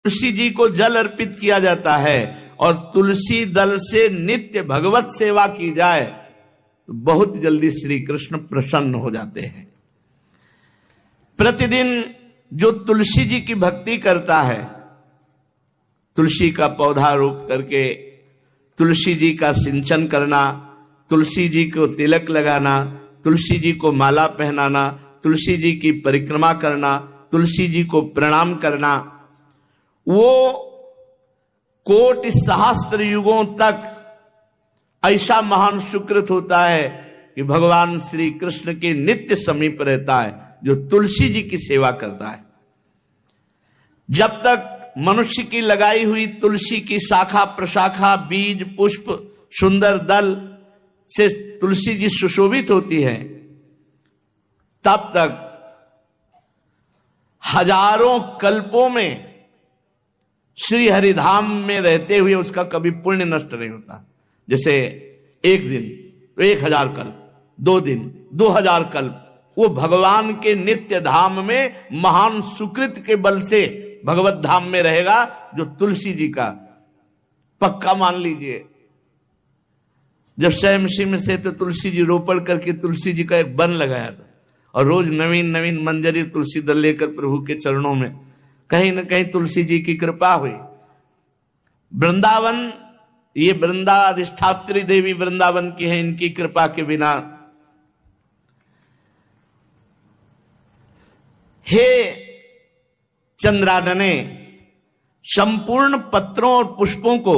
तुलसी जी को जल अर्पित किया जाता है और तुलसी दल से नित्य भगवत सेवा की जाए तो बहुत जल्दी श्री कृष्ण प्रसन्न हो जाते हैं। प्रतिदिन जो तुलसी जी की भक्ति करता है, तुलसी का पौधा रोप करके तुलसी जी का सिंचन करना, तुलसी जी को तिलक लगाना, तुलसी जी को माला पहनाना, तुलसी जी की परिक्रमा करना, तुलसी जी को प्रणाम करना, वो कोटि सहस्त्र युगों तक ऐसा महान सुकृत होता है कि भगवान श्री कृष्ण के नित्य समीप रहता है जो तुलसी जी की सेवा करता है। जब तक मनुष्य की लगाई हुई तुलसी की शाखा प्रशाखा बीज पुष्प सुंदर दल से तुलसी जी सुशोभित होती है, तब तक हजारों कल्पों में श्री हरिधाम में रहते हुए उसका कभी पुण्य नष्ट नहीं होता। जैसे एक दिन तो 1000 कल्प, 2 दिन 2000 कल्प, वो भगवान के नित्य धाम में महान सुकृत के बल से भगवत धाम में रहेगा, जो तुलसी जी का पक्का मान लीजिए। जब स्वयं में थे तो तुलसी जी रोपण करके तुलसी जी का एक वन लगाया था और रोज नवीन नवीन मंजरी तुलसी दल लेकर प्रभु के चरणों में, कहीं न कहीं तुलसी जी की कृपा हुई। वृंदावन, ये वृंदा अधिष्ठात्री देवी वृंदावन की है, इनकी कृपा के बिना। हे चंद्रादने, संपूर्ण पत्रों और पुष्पों को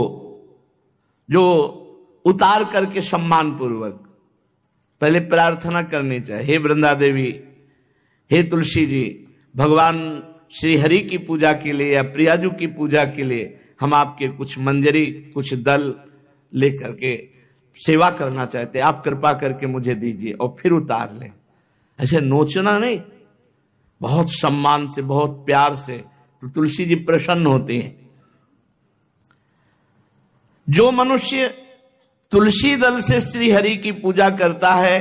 जो उतार करके सम्मान पूर्वक पहले प्रार्थना करनी चाहिए, हे वृंदा देवी, हे तुलसी जी, भगवान श्री हरि की पूजा के लिए या प्रियाजू की पूजा के लिए हम आपके कुछ मंजरी कुछ दल लेकर के सेवा करना चाहते हैं, आप कृपा करके मुझे दीजिए, और फिर उतार लें। ऐसे नोचना नहीं, बहुत सम्मान से बहुत प्यार से, तो तुलसी जी प्रसन्न होते हैं। जो मनुष्य तुलसी दल से श्री हरि की पूजा करता है,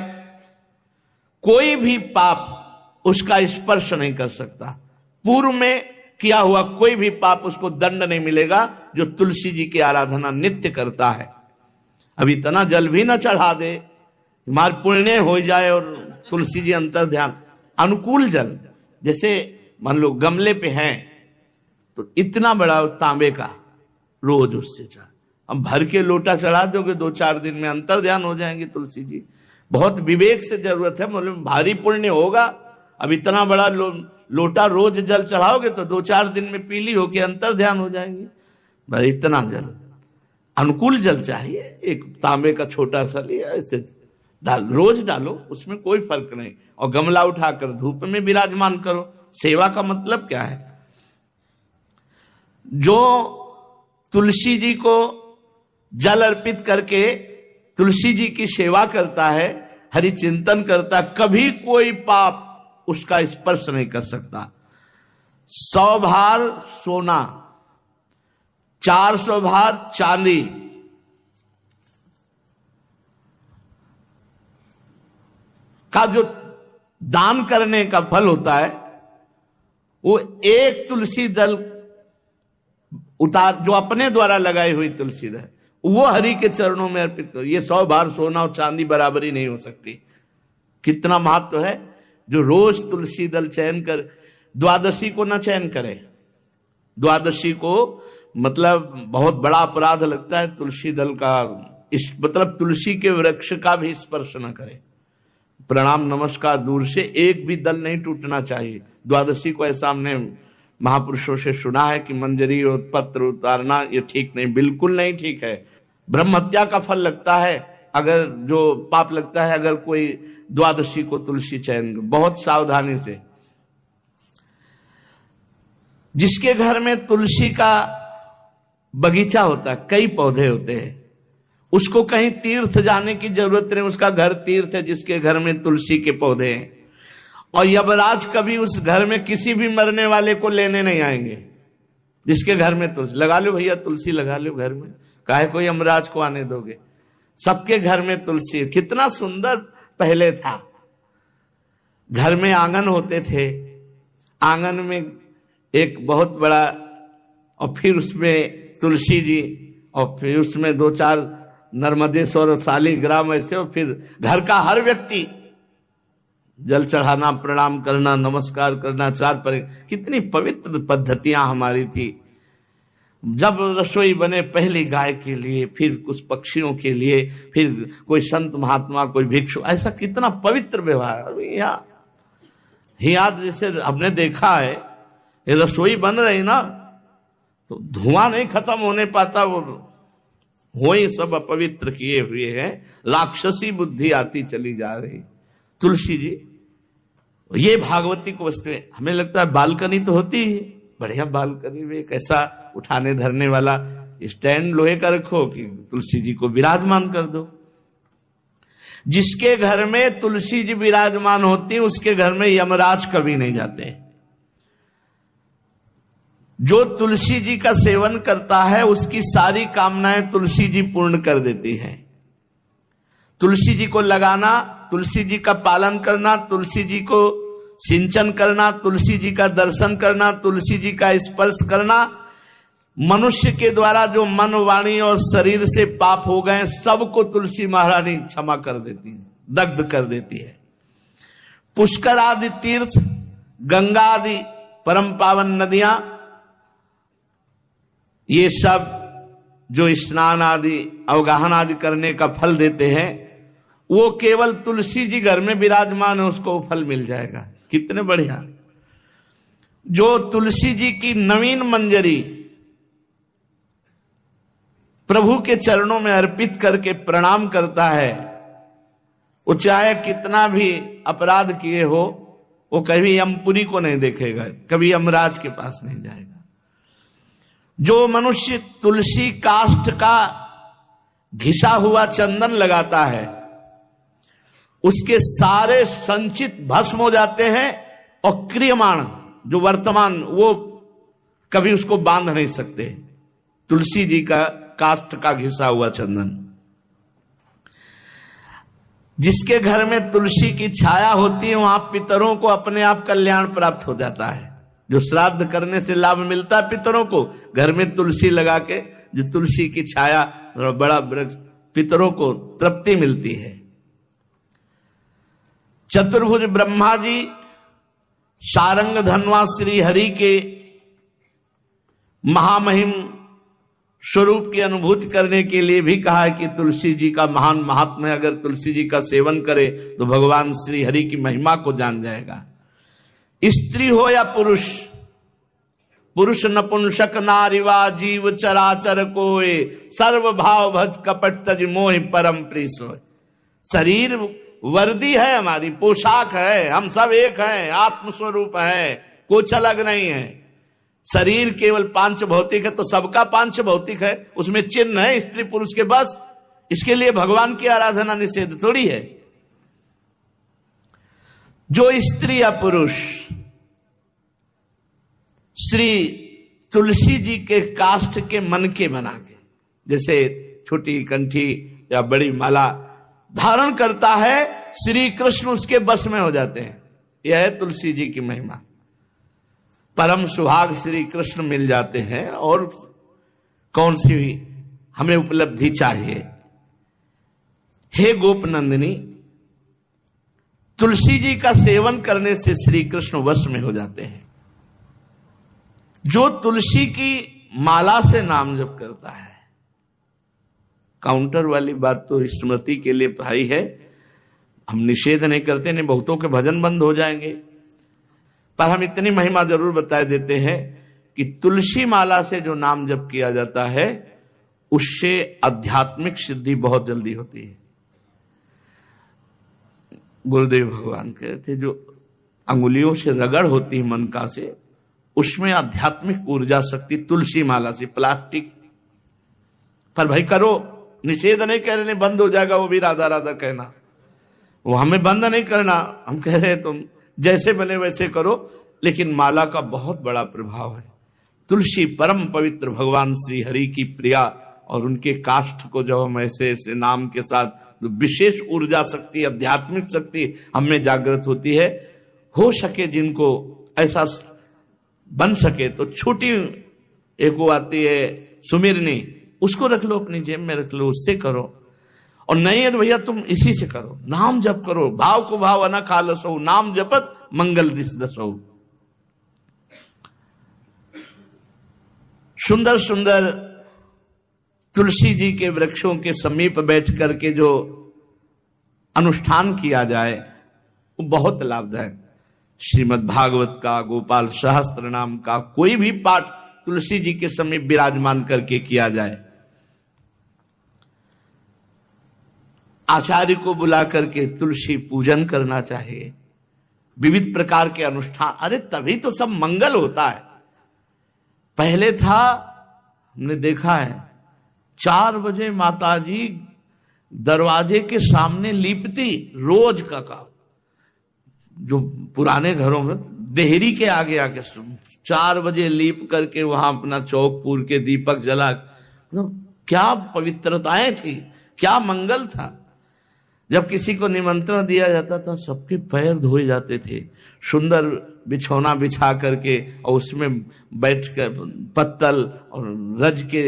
कोई भी पाप उसका स्पर्श नहीं कर सकता। पूर्व में किया हुआ कोई भी पाप उसको दंड नहीं मिलेगा जो तुलसी जी की आराधना नित्य करता है। अब इतना जल भी ना चढ़ा दे, हमारे पुण्य हो जाए और तुलसी जी अंतर ध्यान, अनुकूल जल, जैसे मान लो गमले पे हैं तो इतना बड़ा तांबे का रोज उससे चढ़ा, अब भर के लोटा चढ़ा दोगे 2-4 दिन में अंतर ध्यान हो जाएंगे तुलसी जी। बहुत विवेक से जरूरत है, मतलब भारी पुण्य होगा। अब इतना बड़ा लोटा रोज जल चढ़ाओगे तो 2-4 दिन में पीली होके अंतर ध्यान हो जाएंगे। भाई इतना जल, अनुकूल जल चाहिए, एक तांबे का छोटा सा लिया, ऐसे रोज डालो, उसमें कोई फर्क नहीं, और गमला उठाकर धूप में विराजमान करो। सेवा का मतलब क्या है? जो तुलसी जी को जल अर्पित करके तुलसी जी की सेवा करता है, हरि चिंतन करता, कभी कोई पाप उसका स्पर्श नहीं कर सकता। 100 भार सोना, 400 भार चांदी, का जो दान करने का फल होता है, वो एक तुलसी दल उतार, जो अपने द्वारा लगाई हुई तुलसी दल, वो हरि के चरणों में अर्पित करो। ये 100 भार सोना और चांदी बराबरी नहीं हो सकती। कितना महत्व है। जो रोज तुलसी दल चयन कर, द्वादशी को ना चयन करे, द्वादशी को मतलब बहुत बड़ा अपराध लगता है तुलसी दल का, इस मतलब तुलसी के वृक्ष का भी स्पर्श न करे। प्रणाम नमस्कार दूर से, एक भी दल नहीं टूटना चाहिए। द्वादशी को ऐसा हमने महापुरुषों से सुना है कि मंजरी और पत्र उतारना ये ठीक नहीं, बिल्कुल नहीं ठीक है। ब्रह्म हत्या का फल लगता है, अगर जो पाप लगता है अगर कोई द्वादशी को तुलसी चयन, बहुत सावधानी से। जिसके घर में तुलसी का बगीचा होता है, कई पौधे होते हैं, उसको कहीं तीर्थ जाने की जरूरत नहीं, उसका घर तीर्थ है जिसके घर में तुलसी के पौधे हैं। और यमराज कभी उस घर में किसी भी मरने वाले को लेने नहीं आएंगे जिसके घर में तुलसी। लगा लो भैया तुलसी लगा लो घर में, काहे को यमराज को आने दोगे? सबके घर में तुलसी। कितना सुंदर पहले था, घर में आंगन होते थे, आंगन में एक बहुत बड़ा और फिर उसमें तुलसी जी, और फिर उसमें 2-4 नर्मदेश्वर शालिग्राम ऐसे, और फिर घर का हर व्यक्ति जल चढ़ाना, प्रणाम करना, नमस्कार करना, 4 पर। कितनी पवित्र पद्धतियां हमारी थी। जब रसोई बने पहली गाय के लिए, फिर कुछ पक्षियों के लिए, फिर कोई संत महात्मा, कोई भिक्षु, ऐसा कितना पवित्र व्यवहार। यहाँ जैसे हमने देखा है, ये रसोई बन रही ना, तो धुआं नहीं खत्म होने पाता, वो ही सब अपवित्र किए हुए हैं, राक्षसी बुद्धि आती चली जा रही। तुलसी जी, ये भागवती को वस्तु है। हमें लगता है बालकनी तो होती है, बढ़िया बालकनी में एक ऐसा उठाने धरने वाला स्टैंड लोहे का रखो कि तुलसी जी को विराजमान कर दो। जिसके घर में तुलसी जी विराजमान होती, उसके घर में यमराज कभी नहीं जाते। जो तुलसी जी का सेवन करता है, उसकी सारी कामनाएं तुलसी जी पूर्ण कर देती हैं। तुलसी जी को लगाना, तुलसी जी का पालन करना, तुलसी जी को सिंचन करना, तुलसी जी का दर्शन करना, तुलसी जी का स्पर्श करना, मनुष्य के द्वारा जो मन, वाणी और शरीर से पाप हो गए, सबको तुलसी महारानी क्षमा कर देती है, दग्ध कर देती है। पुष्कर आदि तीर्थ, गंगा आदि परम पावन नदियां, ये सब जो स्नान आदि, अवगाहन आदि करने का फल देते हैं, वो केवल तुलसी जी घर में विराजमान है, उसको फल मिल जाएगा। कितने बढ़िया। जो तुलसी जी की नवीन मंजरी प्रभु के चरणों में अर्पित करके प्रणाम करता है, वो चाहे कितना भी अपराध किए हो, वो कभी यमपुरी को नहीं देखेगा, कभी यमराज के पास नहीं जाएगा। जो मनुष्य तुलसी काष्ठ का घिसा हुआ चंदन लगाता है, उसके सारे संचित भस्म हो जाते हैं, और क्रियमाण जो वर्तमान, वो कभी उसको बांध नहीं सकते। तुलसी जी का काष्ठ का घिसा हुआ चंदन। जिसके घर में तुलसी की छाया होती है, वहां पितरों को अपने आप कल्याण प्राप्त हो जाता है। जो श्राद्ध करने से लाभ मिलता है पितरों को, घर में तुलसी लगा के, जो तुलसी की छाया, बड़ा वृक्ष, पितरों को तृप्ति मिलती है। चतुर्भुज ब्रह्मा जी सारंग धनवा श्री हरि के महामहिम स्वरूप की अनुभूति करने के लिए भी कहा है कि तुलसी जी का महान महात्म्य है। अगर तुलसी जी का सेवन करे तो भगवान श्री हरि की महिमा को जान जाएगा। स्त्री हो या पुरुष, पुरुष नपुंसक नारीवा जीव चराचर कोय, सर्व भाव भज कपट तज मोह परम प्रिय सोय। शरीर वर्दी है, हमारी पोशाक है, हम सब एक हैं, आत्मस्वरूप है, कुछ अलग नहीं है। शरीर केवल पांच भौतिक है, तो सबका पांच भौतिक है, उसमें चिन्ह है स्त्री पुरुष के, बस। इसके लिए भगवान की आराधना निषेध थोड़ी है। जो स्त्री या पुरुष श्री तुलसी जी के काष्ठ के मन के बना के, जैसे छोटी कंठी या बड़ी माला धारण करता है, श्री कृष्ण उसके बस में हो जाते हैं। यह है तुलसी जी की महिमा। परम सुहाग श्री कृष्ण मिल जाते हैं, और कौन सी हमें उपलब्धि चाहिए। हे गोपनंदिनी, तुलसी जी का सेवन करने से श्री कृष्ण वश में हो जाते हैं। जो तुलसी की माला से नाम जप करता है, काउंटर वाली बात तो स्मृति के लिए भाई है, हम निषेध नहीं करते, नहीं बहुतों के भजन बंद हो जाएंगे, पर हम इतनी महिमा जरूर बता देते हैं कि तुलसी माला से जो नाम जप किया जाता है, उससे आध्यात्मिक सिद्धि बहुत जल्दी होती है। गुरुदेव भगवान कहते, जो अंगुलियों से रगड़ होती है मन का से, उसमें आध्यात्मिक ऊर्जा शक्ति तुलसी माला से। प्लास्टिक पर भाई करो, निषेध नहीं कह रहे, बंद हो जाएगा वो भी राधा राधा कहना, वो हमें बंद नहीं करना। हम कह रहे हैं तुम जैसे बने वैसे करो, लेकिन माला का बहुत बड़ा प्रभाव है। तुलसी परम पवित्र भगवान श्री हरि की प्रिया, और उनके काष्ठ को जब हम ऐसे ऐसे नाम के साथ, तो विशेष ऊर्जा शक्ति, आध्यात्मिक शक्ति हमें जागृत होती है। हो सके जिनको ऐसा बन सके तो छोटी एक वो आती है सुमिरनी, उसको रख लो अपनी जेब में रख लो, उससे करो। और नहीं है तो भैया तुम इसी से करो, नाम जप करो, भाव को भाव अना खालसो, नाम जपत मंगल दिस दसो। सुंदर सुंदर तुलसी जी के वृक्षों के समीप बैठ करके जो अनुष्ठान किया जाए वो बहुत लाभदायक। श्रीमद् भागवत का, गोपाल सहस्त्र नाम का कोई भी पाठ तुलसी जी के समीप विराजमान करके किया जाए। आचार्य को बुला करके तुलसी पूजन करना चाहिए, विविध प्रकार के अनुष्ठान। अरे तभी तो सब मंगल होता है। पहले था, हमने देखा है, 4 बजे माताजी दरवाजे के सामने लीपती, रोज का काम। जो पुराने घरों में देहरी के आगे आके 4 बजे लीप करके वहां अपना चौक पूर के दीपक जला, मतलब क्या पवित्रताएं थी, क्या मंगल था। जब किसी को निमंत्रण दिया जाता था सबके पैर धोए जाते थे, सुंदर बिछौना बिछा करके और उसमें बैठ कर पत्तल और रज के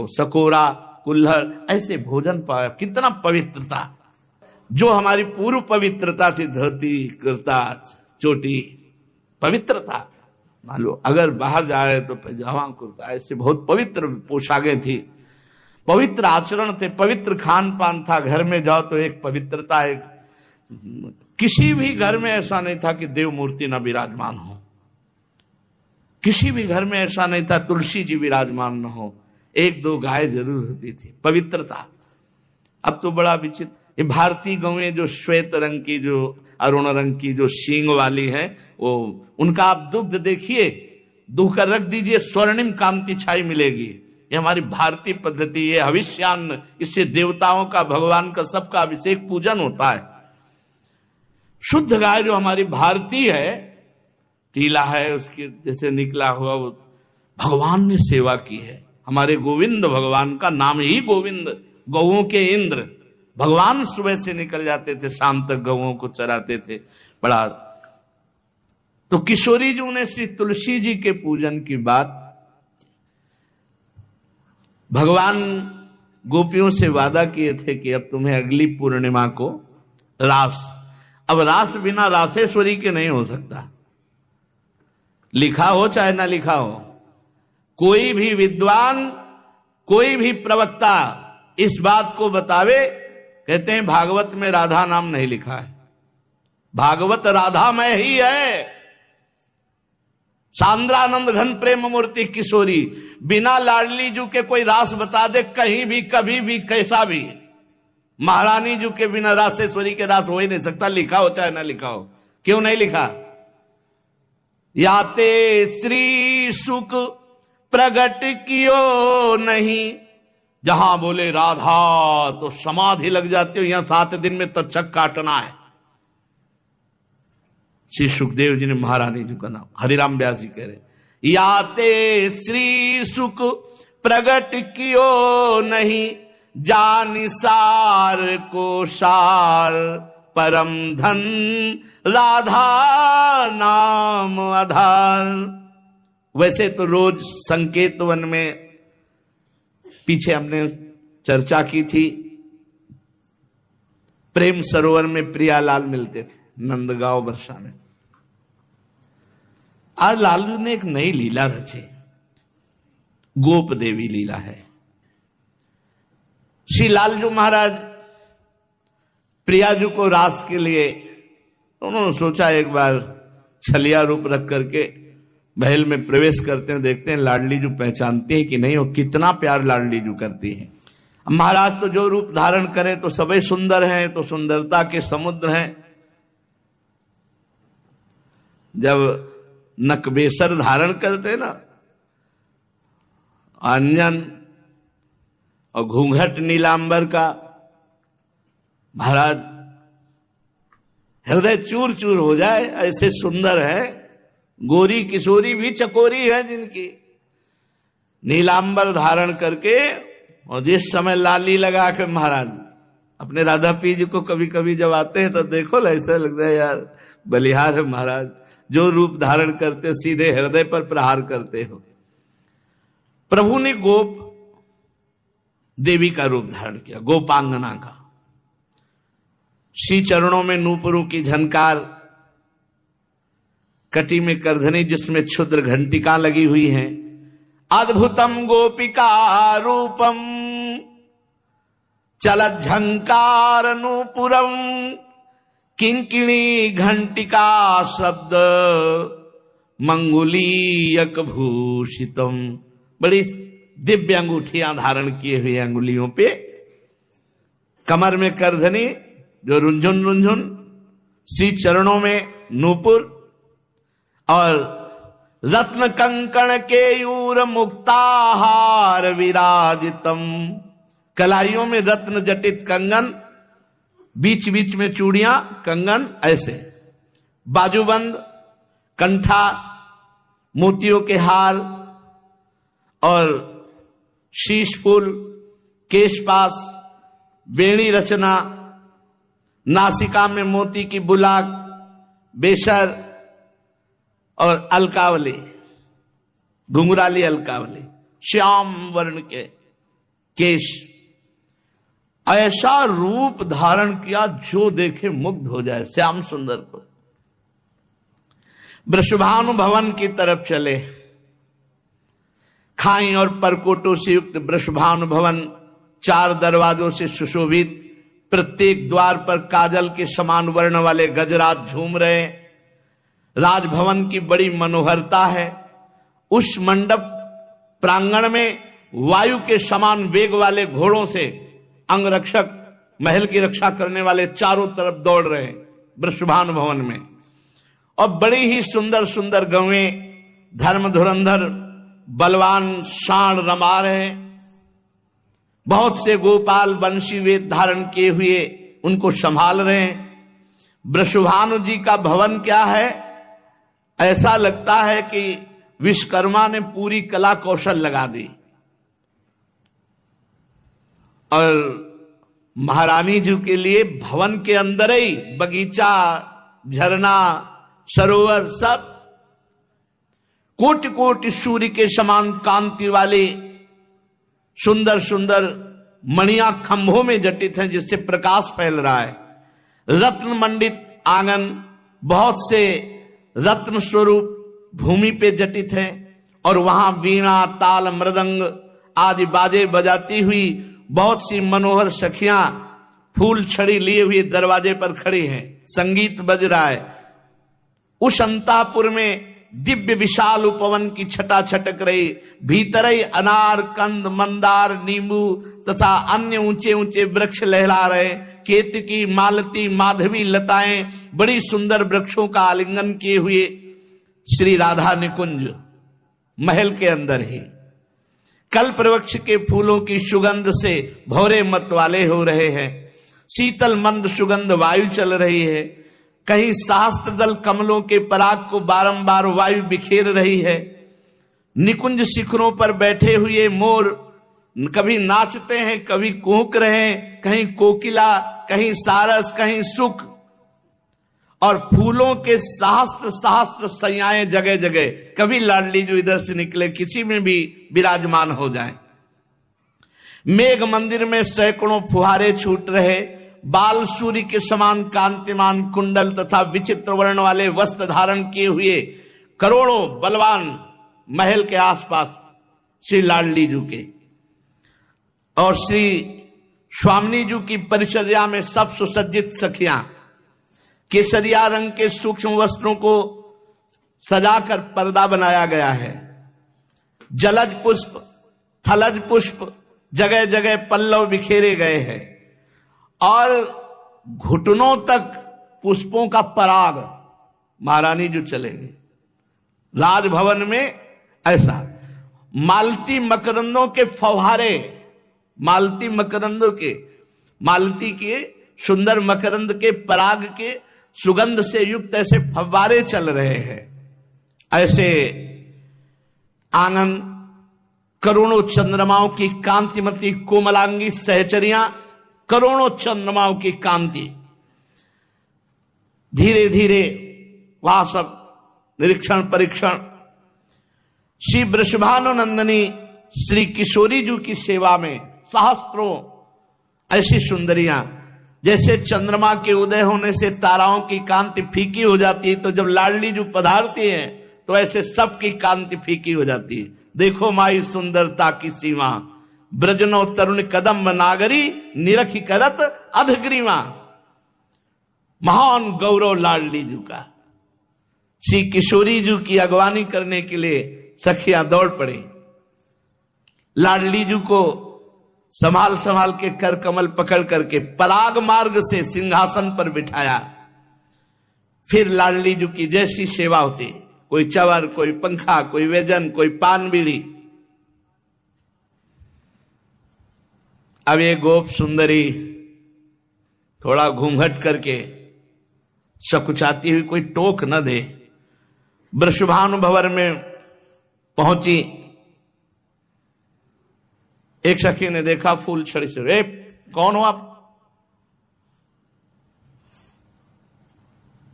सकोरा कुल्हड़ ऐसे भोजन पाया। कितना पवित्रता, जो हमारी पूर्व पवित्रता थी, धोती कुर्ता चोटी, पवित्रता। मान लो अगर बाहर जा रहे तो पैजामा कुर्ता, ऐसे बहुत पवित्र पोशाकें थी, पवित्र आचरण थे, पवित्र खान पान था। घर में जाओ तो एक पवित्रता है। किसी भी घर में ऐसा नहीं था कि देव मूर्ति न विराजमान हो, किसी भी घर में ऐसा नहीं था तुलसी जी विराजमान न हो। 1-2 गाय जरूर होती थी, पवित्रता। अब तो बड़ा विचित्र, ये भारतीय गौएं जो श्वेत रंग की, जो अरुण रंग की, जो सींग वाली है, वो उनका आप दुग्ध देखिए, दूह कर रख दीजिए, स्वर्णिम कांति छाई मिलेगी। ये हमारी भारतीय पद्धति, ये हविष्यान्न, इससे देवताओं का, भगवान का, सबका अभिषेक पूजन होता है। शुद्ध गाय जो हमारी भारतीय है, तीला है उसके जैसे निकला हुआ, वो भगवान ने सेवा की है। हमारे गोविंद भगवान का नाम ही गोविंद, गौओं के इंद्र। भगवान सुबह से निकल जाते थे, शाम तक गौओं को चराते थे। बड़ा तो किशोरी जी ने श्री तुलसी जी के पूजन की बात, भगवान गोपियों से वादा किए थे कि अब तुम्हें अगली पूर्णिमा को रास, अब रास बिना रासेश्वरी के नहीं हो सकता। लिखा हो चाहे ना लिखा हो, कोई भी विद्वान, कोई भी प्रवक्ता इस बात को बतावे, कहते हैं भागवत में राधा नाम नहीं लिखा है, भागवत राधामय ही है। सांद्रानंद घन प्रेम मूर्ति किशोरी, बिना लाडली जू के कोई रास बता दे कहीं भी, कभी भी, कैसा भी। महारानी जू के बिना रासेश्वरी के रास हो ही नहीं सकता, लिखा हो चाहे ना लिखा हो। क्यों नहीं लिखा? याते श्री सुख प्रगट कियो नहीं, जहां बोले राधा तो समाधि लग जाती हो, यहां 7 दिन में तक्षक काटना है। श्री सुखदेव जी ने महारानी जी का नाम, हरिराम व्यास जी कह रहे, याते श्री सुख प्रगट कियो नहीं, जानि सार को सार परम धन, राधा नाम आधार। वैसे तो रोज संकेत वन में, पीछे हमने चर्चा की थी, प्रेम सरोवर में प्रियालाल मिलते थे, नंदगांव वर्षा में। आज लालू ने एक नई लीला रची, गोप देवी लीला है। श्री लालजू महाराज प्रियाजू को रास के लिए उन्होंने सोचा एक बार छलिया रूप रख करके महल में प्रवेश करते हैं, देखते हैं लाडली जू पहचानती है कि नहीं, वो कितना प्यार लाडली जू करती है। महाराज तो जो रूप धारण करें तो सभी सुंदर हैं, तो सुंदरता के समुद्र हैं। जब नकबेसर धारण करते ना, अंजन और घूंघट नीलांबर का, महाराज हृदय चूर चूर हो जाए, ऐसे सुंदर है। गोरी किशोरी भी चकोरी है जिनकी, नीलांबर धारण करके, और जिस समय लाली लगा के महाराज अपने राधा पी जी को कभी कभी जब आते हैं तो देखो ऐसा लगता है यार बलिहार है महाराज, जो रूप धारण करते हो सीधे हृदय पर प्रहार करते हो। प्रभु ने गोप देवी का रूप धारण किया, गोपांगना का। श्री चरणों में नूपुरों की झनकार, कटी में करधनी जिसमें क्षुद्र घंटिका लगी हुई है। अद्भुतम गोपिका रूपम चलत झंकार नूपुरम किंकिणी घंटिका शब्द मंगुलीयक भूषितम। बड़ी दिव्य अंगूठियां धारण किए हुए अंगुलियों पे, कमर में करधनी जो रुंझुन रुंझुन, श्री चरणों में नूपुर और रत्न कंकण केयूर मुक्ताहार विराजितम। कलाइयों में रत्न जटित कंगन, बीच बीच में चूड़ियां, कंगन ऐसे, बाजूबंद, कंठा, मोतियों के हार और शीश फूल, केशपास, बेणी रचना, नासिका में मोती की बुलाक, बेशर और अलकावली, घुंघराली अलकावली, श्याम वर्ण के केश। ऐसा रूप धारण किया जो देखे मुग्ध हो जाए श्याम सुंदर को। वृषभानु भवन की तरफ चले। खाई और परकोटों से युक्त वृषभानु भवन 4 दरवाजों से सुशोभित, प्रत्येक द्वार पर काजल के समान वर्ण वाले गजराज झूम रहे। राजभवन की बड़ी मनोहरता है। उस मंडप प्रांगण में वायु के समान वेग वाले घोड़ों से अंगरक्षक, महल की रक्षा करने वाले चारों तरफ दौड़ रहे वृषभानु भवन में। और बड़ी ही सुंदर सुंदर गवें, धर्म धुरंधर बलवान सांड रमा रहे। बहुत से गोपाल बंशी वेद धारण किए हुए उनको संभाल रहे हैं। वृषभानु जी का भवन क्या है, ऐसा लगता है कि विश्वकर्मा ने पूरी कला कौशल लगा दी। और महारानी जी के लिए भवन के अंदर ही बगीचा, झरना, सरोवर, सब कोटि कोटि सूर्य के समान कांति वाले सुंदर सुंदर मणियां खंभों में जटित हैं, जिससे प्रकाश फैल रहा है। रत्न मंडित आंगन, बहुत से रत्न स्वरूप भूमि पे जटित हैं। और वहां वीणा, ताल, मृदंग आदि बाजे बजाती हुई बहुत सी मनोहर सखियां फूल छड़ी लिए हुए दरवाजे पर खड़ी हैं, संगीत बज रहा है। उस अंतापुर में दिव्य विशाल उपवन की छटा छटक रही। भीतर ही अनार, कंद, मंदार, नींबू तथा अन्य ऊंचे ऊंचे वृक्ष लहरा रहे। केतकी, मालती, माधवी लताएं बड़ी सुंदर वृक्षों का आलिंगन किए हुए श्री राधा निकुंज महल के अंदर ही कल्प वृक्ष के फूलों की सुगंध से भौरे मत वाले हो रहे हैं। शीतल मंद सुगंध वायु चल रही है। कहीं सहस्त्रदल कमलों के पराग को बारंबार वायु बिखेर रही है। निकुंज शिखरों पर बैठे हुए मोर कभी नाचते हैं, कभी कूक रहे हैं, कहीं कोकिला, कहीं सारस, कहीं सुख। और फूलों के सहस्त्र सहस्त्र सैयाएं जगह जगह, कभी लाडली जो इधर से निकले किसी में भी विराजमान हो जाए। मेघ मंदिर में सैकड़ों फुहारे छूट रहे। बाल सूर्य के समान कांतिमान कुंडल तथा विचित्र वर्ण वाले वस्त्र धारण किए हुए करोड़ों बलवान महल के आसपास श्री लाडली जी के और श्री स्वामिनी जी की परिचर्या में सब सुसज्जित सखियां केसरिया रंग के सूक्ष्म वस्त्रों को सजाकर पर्दा बनाया गया है। जलज पुष्प, थलज पुष्प जगह जगह पल्लव बिखेरे गए हैं और घुटनों तक पुष्पों का पराग महारानी जो चलेंगे। राजभवन में ऐसा मालती मकरंदों के फव्वारे, मालती मकरंदों के, मालती के सुंदर मकरंद के पराग के सुगंध से युक्त ऐसे फव्वारे चल रहे हैं। ऐसे आंगन, करोड़ों चंद्रमाओं की कांतिमती कोमलांगी सहचरियां, करोड़ों चंद्रमाओं की कांति। धीरे धीरे वहां सब निरीक्षण परीक्षण। श्री वृषभानु नंदिनी श्री किशोरी जी की सेवा में सहस्त्रों ऐसी सुंदरियां, जैसे चंद्रमा के उदय होने से ताराओं की कांति फीकी हो जाती है, तो जब लाडली जी पधारती हैं तो ऐसे सबकी कांति फीकी हो जाती है। देखो माई सुंदरता की सीमा, ब्रजनो तरुण कदम नागरी, निरखी करत अधग्रीवा। महान गौरव लाडली जी का। श्री किशोरी जी की अगवानी करने के लिए सखियां दौड़ पड़े। लाडली जी को संभाल संभाल के कर कमल पकड़ करके पराग मार्ग से सिंहासन पर बिठाया। फिर लाडली जी की जैसी सेवा होती, कोई चवर, कोई पंखा, कोई व्यजन, कोई पान बीड़ी। अब ये गोप सुंदरी थोड़ा घूंघट करके सकुचाती हुई कोई टोक न दे, वृषभानुभवर में पहुंची। एक सखी ने देखा फूल छड़ी से, रे कौन हो आप?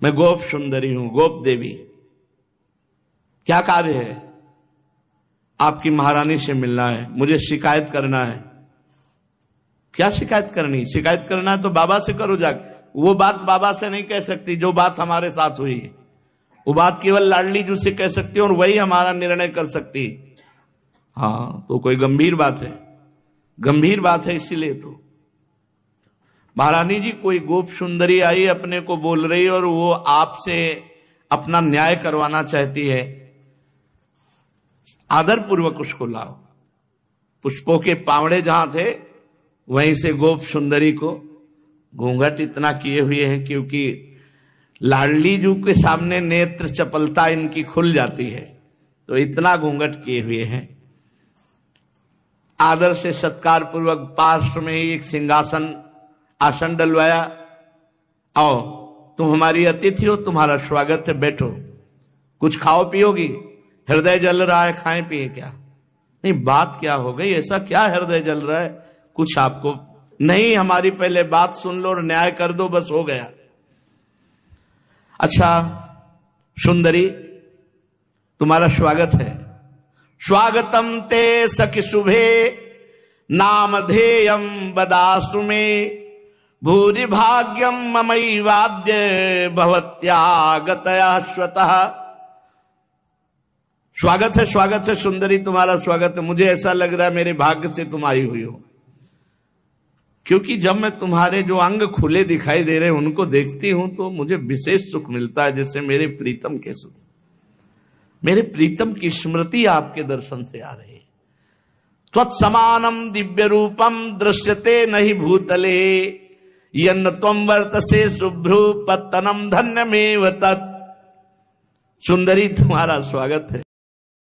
मैं गोप सुंदरी हूं, गोप देवी। क्या कार्य है? आपकी महारानी से मिलना है, मुझे शिकायत करना है। क्या शिकायत करनी? शिकायत करना है तो बाबा से करो जाके। वो बात बाबा से नहीं कह सकती जो बात हमारे साथ हुई है, वो बात केवल लाडली जी से कह सकती है और वही हमारा निर्णय कर सकती है। हाँ, तो कोई गंभीर बात है, गंभीर बात है। इसीलिए तो महारानी जी, कोई गोप सुंदरी आई अपने को बोल रही और वो आपसे अपना न्याय करवाना चाहती है, आदर पूर्वक उसको लाओ। पुष्पों के पावड़े जहां थे वहीं से गोप सुंदरी को घूंघट इतना किए हुए हैं, क्योंकि लाडली जी के सामने नेत्र चपलता इनकी खुल जाती है, तो इतना घूंघट किए हुए हैं। आदर से सत्कार पूर्वक पार्श्व में ही एक सिंहासन आसन डलवाया। आओ, तुम हमारी अतिथि हो, तुम्हारा स्वागत है, बैठो। कुछ खाओ पियोगी? हृदय जल रहा है, खाएं पिए क्या? नहीं, बात क्या हो गई? ऐसा क्या हृदय जल रहा है? कुछ आपको नहीं, हमारी पहले बात सुन लो और न्याय कर दो, बस हो गया। अच्छा सुंदरी, तुम्हारा स्वागत है। स्वागतम ते सखि शुभे नामधेयम बदासु में, भूरि भाग्यम ममई वाद्य भवत्यागतया स्वतः। स्वागत है, स्वागत है सुंदरी, तुम्हारा स्वागत है। मुझे ऐसा लग रहा है मेरे भाग्य से तुम आई हुई हो, क्योंकि जब मैं तुम्हारे जो अंग खुले दिखाई दे रहे हैं उनको देखती हूं तो मुझे विशेष सुख मिलता है, जैसे मेरे प्रीतम के सुख, मेरे प्रीतम की स्मृति आपके दर्शन से आ रही है। त्वत्समानम दिव्य रूपम दृश्यते नहि भूतले, यन्न त्वं वर्तसे शुभ्रू पत्तनम धन्यमेव तत्। सुंदरी, तुम्हारा स्वागत है।